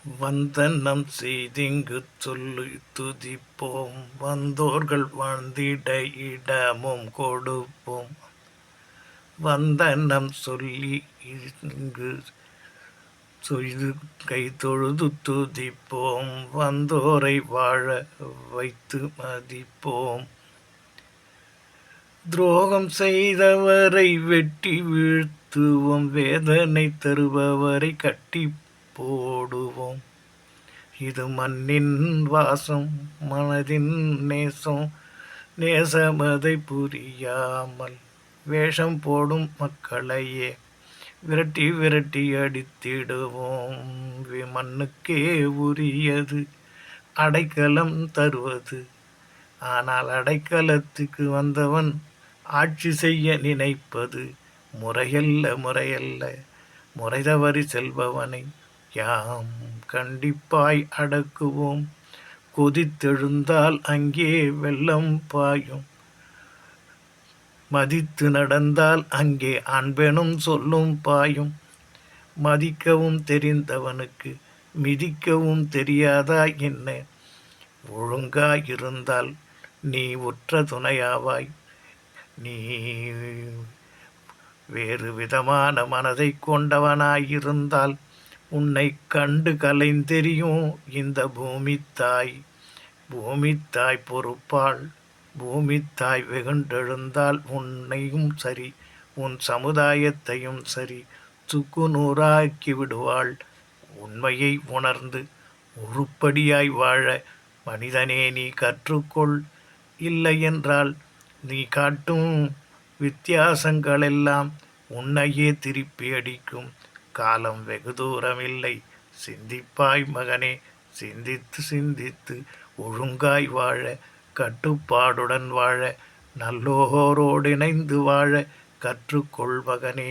வந்தனம் செய்திங்கு சொல்லி துதிப்போம், வந்தோர்கள் வாழ்ந்திட இடமும் கொடுப்போம். வந்தனம் சொல்லி இங்கு செய்து கை தொழுது துதிப்போம், வந்தோரை வாழ வைத்து மதிப்போம். துரோகம் செய்தவரை வெட்டி வீழ்த்துவோம், வேதனை தருபவரை கட்டி போடுவோம். இது மண்ணின் வாசம், மனதின் நேசம், நேசமதை புரியாமல் வேஷம் போடும் மக்களையே விரட்டி விரட்டி அடித்திடுவோம். மண்ணுக்கே உரியது அடைக்கலம் தருவது, ஆனால் அடைக்கலத்துக்கு வந்தவன் ஆட்சி செய்ய நினைப்பது முறையல்ல முறையல்ல. முறை தவறி செல்பவனை யாம் கண்டிப்பாய் அடக்குவோம். கொதித்தெழுந்தால் அங்கே வெள்ளம் பாயும், மதித்து நடந்தால் அங்கே ஆண்பெனும் சொல்லும் பாயும். மதிக்கவும் தெரிந்தவனுக்கு மிதிக்கவும் தெரியாதா என்ன? ஒழுங்காயிருந்தால் நீ உற்ற துணையாவாய். நீ வேறு விதமான மனதை கொண்டவனாயிருந்தால் உன்னை கண்டு கலைந்தெறியும் இந்த பூமித்தாய். பூமித்தாய் பொறுப்பாள். பூமித்தாய் வெகுண்டெழுந்தால் உன்னையும் சரி உன் சமுதாயத்தையும் சரி சுக்குநூறாக்கி விடுவாள். உண்மையை உணர்ந்து உருப்படியாய் வாழ மனிதனே நீ கற்றுக்கொள். இல்லையென்றால் நீ காட்டும் வித்தியாசங்களெல்லாம் உன்னையே திருப்பி அடிக்கும். காலம் வெகு தூரமில்லை. சிந்திப்பாய் மகனே, சிந்தித்து சிந்தித்து ஒழுங்காய் வாழ, கட்டுப்பாடுடன் வாழ, நல்லோரோடு இணைந்து வாழ கற்றுக்கொள் மகனே.